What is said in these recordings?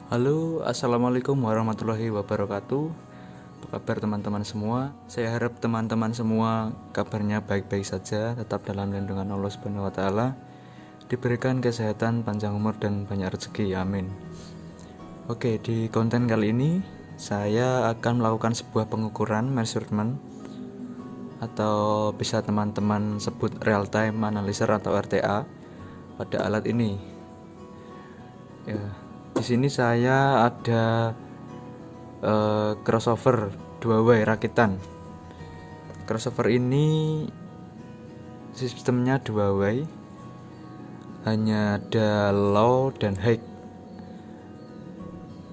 Halo, assalamualaikum warahmatullahi wabarakatuh. Apa kabar teman-teman semua? Saya harap teman-teman semua kabarnya baik-baik saja, tetap dalam lindungan Allah Subhanahu wa taala, diberikan kesehatan, panjang umur dan banyak rezeki. Amin. Oke, di konten kali ini saya akan melakukan sebuah pengukuran measurement atau bisa teman-teman sebut real time analyzer atau RTA pada alat ini. Ya, di sini saya ada crossover 2 way rakitan. Crossover ini sistemnya 2 way, hanya ada low dan high.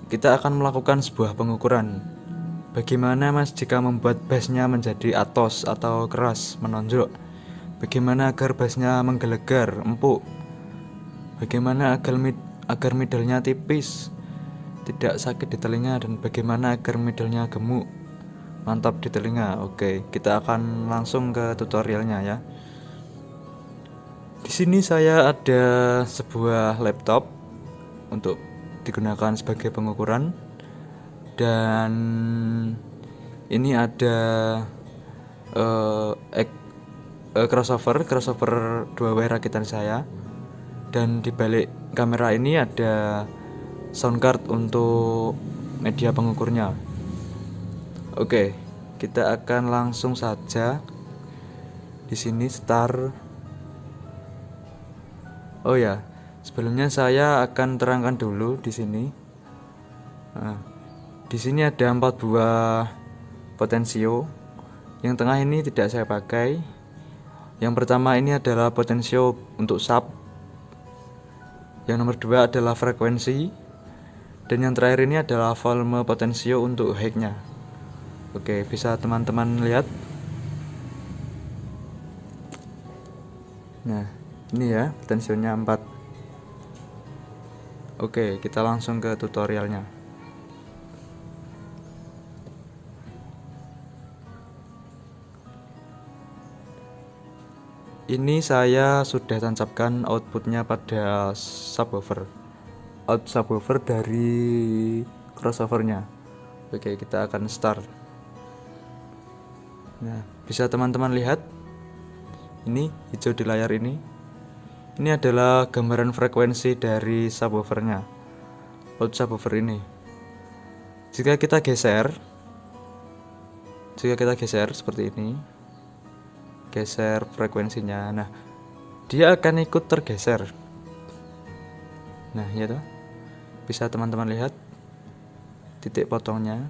Kita akan melakukan sebuah pengukuran. Bagaimana mas jika membuat bassnya menjadi atos atau keras, menonjol? Bagaimana agar bassnya menggelegar, empuk? Bagaimana agar middle-nya tipis, tidak sakit di telinga, dan bagaimana agar middle-nya gemuk, mantap di telinga. Oke, kita akan langsung ke tutorialnya ya. Di sini saya ada sebuah laptop untuk digunakan sebagai pengukuran, dan ini ada crossover 2 way rakitan saya, dan di balik kamera ini ada sound card untuk media pengukurnya. Oke, kita akan langsung saja. Di sini start. Oh ya, sebelumnya saya akan terangkan dulu di sini. Nah, di sini ada 4 buah potensio. Yang tengah ini tidak saya pakai. Yang pertama ini adalah potensio untuk sub. Yang nomor 2 adalah frekuensi. Dan yang terakhir ini adalah volume potensio untuk high-nya. Oke, bisa teman-teman lihat. Nah, ini ya potensionya 4. Oke, kita langsung ke tutorialnya. Ini saya sudah tancapkan outputnya pada subwoofer, out subwoofer dari crossovernya. Oke, kita akan start. Nah, bisa teman-teman lihat ini hijau di layar ini. Ini adalah gambaran frekuensi dari subwoofernya, out subwoofer ini. Jika kita geser seperti ini, geser frekuensinya, nah dia akan ikut tergeser. Nah, ya toh, bisa teman-teman lihat titik potongnya.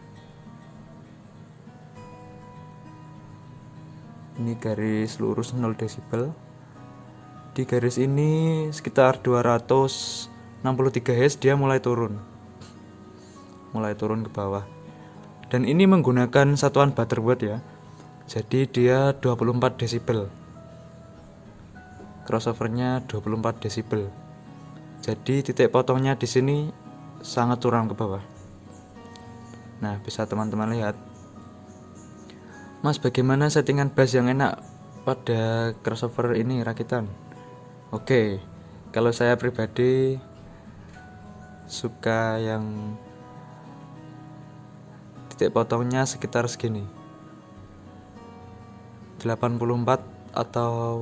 Ini garis lurus 0 desibel. Di garis ini sekitar 263 Hz dia mulai turun ke bawah. Dan ini menggunakan satuan Butterworth ya. Jadi dia 24 desibel. Crossovernya 24 desibel. Jadi titik potongnya di sini sangat curam ke bawah. Nah, bisa teman-teman lihat. Mas, bagaimana settingan bass yang enak pada crossover ini rakitan? Oke, kalau saya pribadi suka yang titik potongnya sekitar segini, 84 atau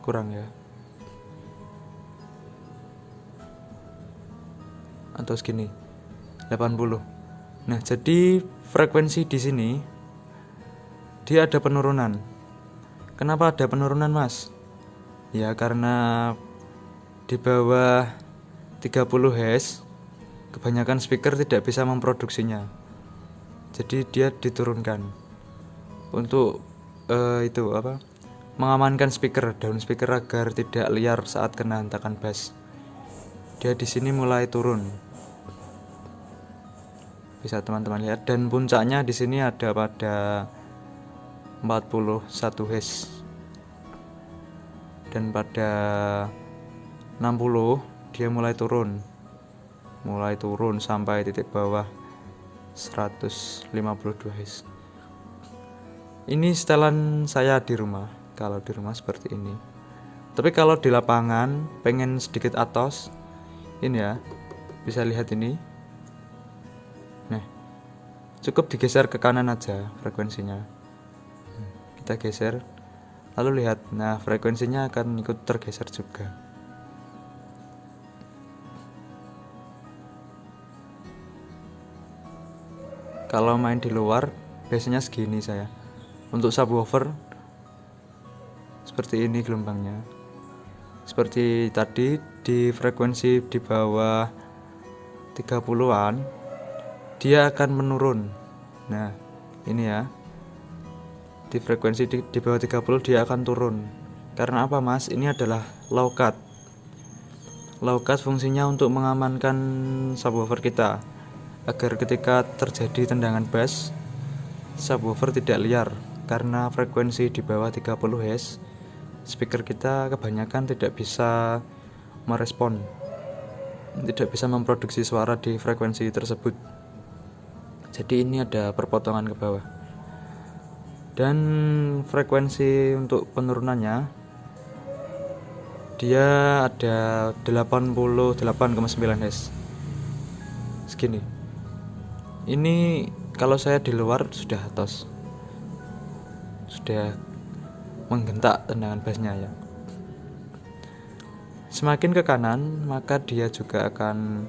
kurang ya, atau segini, 80. Nah, jadi frekuensi di sini dia ada penurunan. Kenapa ada penurunan, Mas? Ya, karena di bawah 30 Hz kebanyakan speaker tidak bisa memproduksinya. Jadi dia diturunkan untuk mengamankan daun speaker agar tidak liar saat kena hentakan bass. Dia di sini mulai turun. Bisa teman-teman lihat, dan puncaknya di sini ada pada 41 Hz. Dan pada 60 dia mulai turun sampai titik bawah 152 Hz. Ini setelan saya di rumah. Kalau di rumah seperti ini. Tapi kalau di lapangan pengen sedikit atos, Ini ya, bisa lihat ini. Nah, cukup digeser ke kanan aja frekuensinya. Kita geser, lalu lihat. Nah, frekuensinya akan ikut tergeser juga. Kalau main di luar biasanya segini saya. Untuk subwoofer seperti ini gelombangnya. Seperti tadi di frekuensi di bawah 30-an dia akan menurun. Nah, ini ya. Di frekuensi di bawah 30 dia akan turun. Karena apa, Mas? Ini adalah low cut. Low cut fungsinya untuk mengamankan subwoofer kita agar ketika terjadi tendangan bass, subwoofer tidak liar. Karena frekuensi di bawah 30 Hz, speaker kita kebanyakan tidak bisa merespon, tidak bisa memproduksi suara di frekuensi tersebut. Jadi ini ada perpotongan ke bawah. Dan frekuensi untuk penurunannya dia ada 88,9 Hz segini. Ini kalau saya di luar sudah atas, sudah menggentak tendangan bassnya ya. Semakin ke kanan maka dia juga akan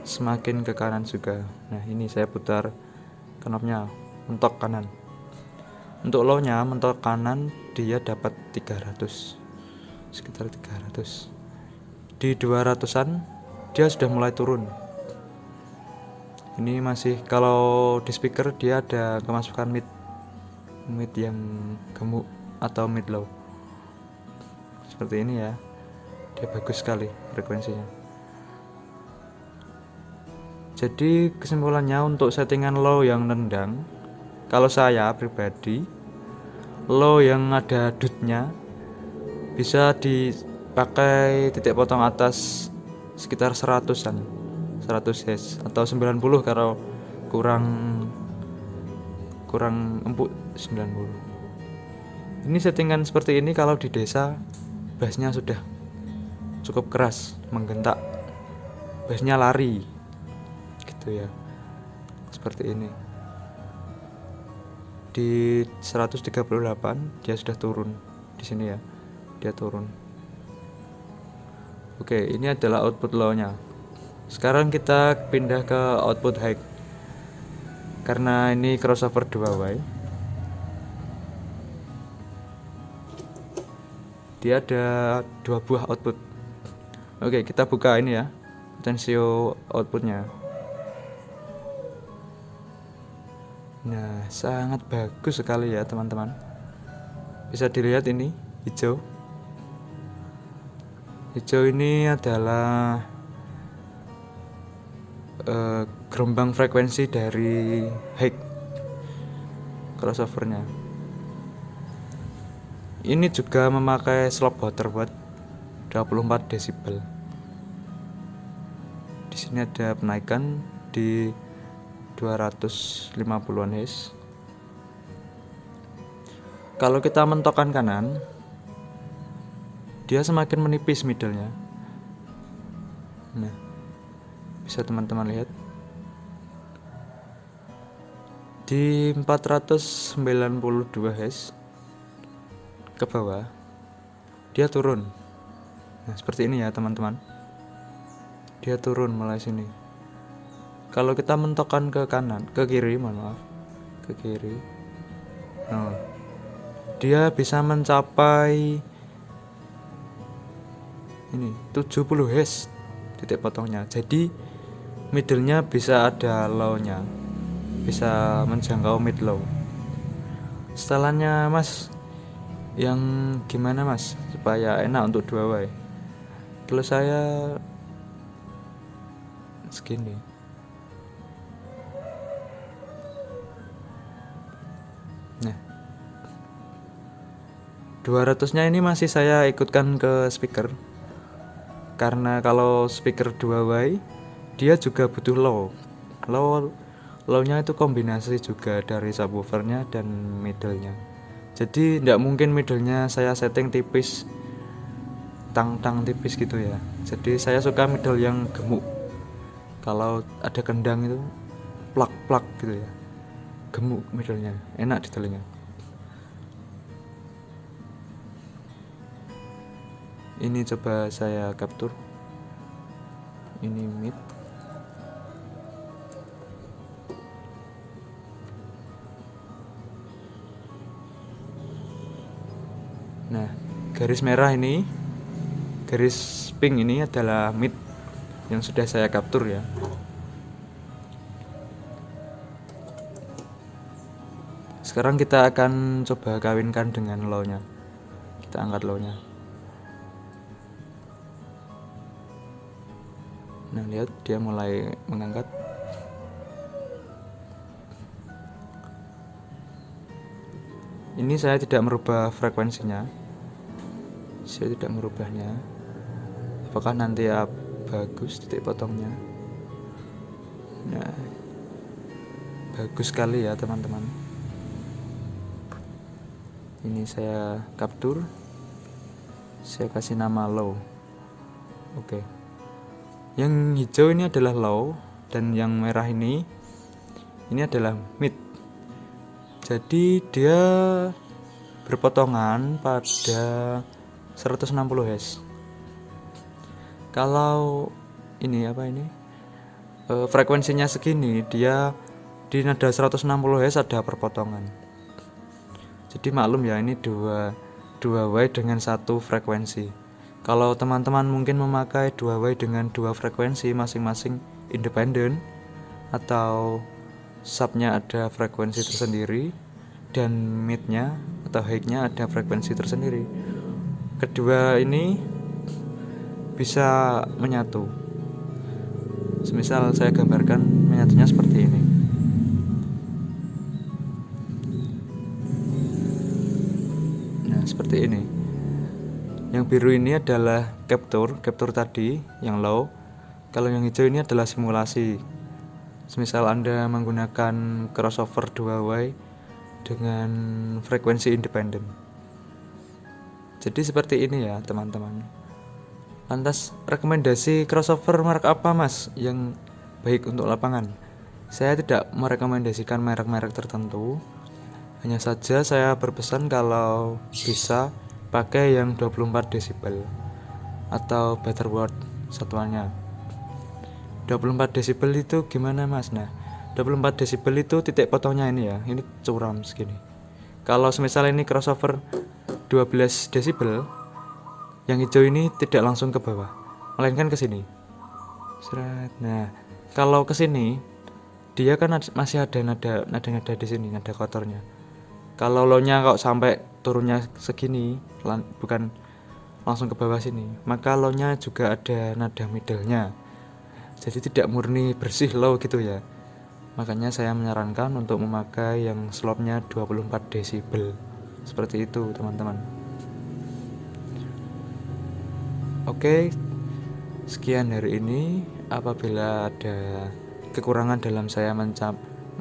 semakin ke kanan juga. Nah, ini saya putar knobnya mentok kanan. Untuk low nya mentok kanan dia dapat 300, sekitar 300. Di 200-an dia sudah mulai turun. Ini masih, kalau di speaker dia ada kemasukan mid yang gemuk atau mid low seperti ini ya. Dia bagus sekali frekuensinya. Jadi kesimpulannya, untuk settingan low yang nendang, kalau saya pribadi, low yang ada dutnya bisa dipakai titik potong atas sekitar 100-an, 100 Hz atau 90 kalau kurang empuk 90. Ini settingan seperti ini kalau di desa bassnya sudah cukup keras, menggentak, bassnya lari gitu ya, seperti ini. Di 138 dia sudah turun di sini ya, dia turun. Oke, ini adalah output low nya. Sekarang kita pindah ke output high. Karena ini crossover 2 way, dia ada 2 buah output. Oke, kita buka ini ya, potensio outputnya. Nah, sangat bagus sekali ya teman-teman. Bisa dilihat ini hijau. Hijau ini adalah gelombang frekuensi dari high crossovernya. Ini juga memakai slop Waterwatt 24 desibel. Di sini ada penaikan di 250-an Hz. Kalau kita mentokkan kanan, dia semakin menipis middle-nya. Nah, bisa teman-teman lihat. Di 492 Hz ke bawah dia turun. Nah, seperti ini ya teman-teman. Dia turun mulai sini. Kalau kita mentokkan ke kanan, ke kiri, ke kiri. Nah, dia bisa mencapai ini 70 Hz titik potongnya. Jadi middle-nya bisa ada low-nya, bisa menjangkau mid low. Setelannya Mas, yang gimana Mas supaya enak untuk 2 way? Kalau saya segini. Nah, 200-nya ini masih saya ikutkan ke speaker. Karena kalau speaker 2 way dia juga butuh low-nya itu kombinasi juga dari subwoofernya dan middle-nya. Jadi tidak mungkin middle-nya saya setting tipis tang-tang tipis gitu ya. Jadi saya suka middle yang gemuk. Kalau ada kendang itu plak-plak gitu ya, gemuk middlenya, enak di telinga. Ini coba saya capture. Ini mid. Nah, garis merah ini, garis pink ini adalah mid yang sudah saya capture ya. Sekarang kita akan coba kawinkan dengan low-nya. Kita angkat low-nya. Nah, lihat dia mulai mengangkat. Ini saya tidak merubah frekuensinya. Saya tidak merubahnya. Apakah nanti bagus titik potongnya? Nah, bagus sekali ya teman-teman. Ini saya capture. Saya kasih nama low. Oke. Yang hijau ini adalah low dan yang merah ini adalah mid. Jadi dia berpotongan pada 160 Hz. Kalau ini frekuensinya segini, dia di nada 160 Hz ada perpotongan. Jadi maklum ya, ini dua Y dengan satu frekuensi. Kalau teman-teman mungkin memakai 2 Y dengan 2 frekuensi masing-masing independen, atau subnya ada frekuensi tersendiri dan midnya atau high-nya ada frekuensi tersendiri, kedua ini bisa menyatu. Semisal saya gambarkan menyatunya seperti ini. Nah, seperti ini. Yang biru ini adalah capture tadi yang low. Kalau yang hijau ini adalah simulasi. Semisal Anda menggunakan crossover 2 Y dengan frekuensi independen. Jadi seperti ini ya teman-teman. Lantas rekomendasi crossover merek apa mas yang baik untuk lapangan? Saya tidak merekomendasikan merek-merek tertentu. Hanya saja saya berpesan kalau bisa pakai yang 24 desibel atau better word satuannya. 24 desibel itu gimana mas? Nah, 24 desibel itu titik potongnya ini ya, ini curam segini. Kalau semisal ini crossover 12 desibel, yang hijau ini tidak langsung ke bawah, melainkan ke sini. Nah, kalau ke sini dia kan masih ada nada di sini, nada kotornya. Kalau low-nya kok sampai turunnya segini, bukan langsung ke bawah sini, maka low-nya juga ada nada middle-nya. Jadi tidak murni bersih low gitu ya. Makanya saya menyarankan untuk memakai yang slope-nya 24 desibel. Seperti itu, teman-teman. Oke, sekian hari ini. Apabila ada kekurangan dalam saya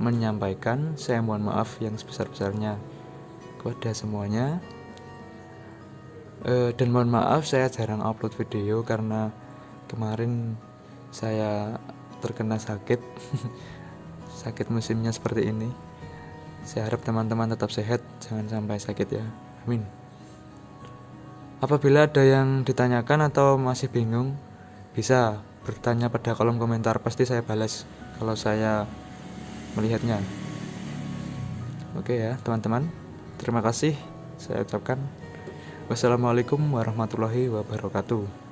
menyampaikan, saya mohon maaf yang sebesar-besarnya kepada semuanya. Dan mohon maaf saya jarang upload video karena kemarin saya terkena sakit. Sakit musimnya seperti ini. Saya harap teman-teman tetap sehat, jangan sampai sakit ya. Amin. Apabila ada yang ditanyakan atau masih bingung, bisa bertanya pada kolom komentar, pasti saya balas kalau saya melihatnya. Oke ya teman-teman, terima kasih saya ucapkan. Wassalamualaikum warahmatullahi wabarakatuh.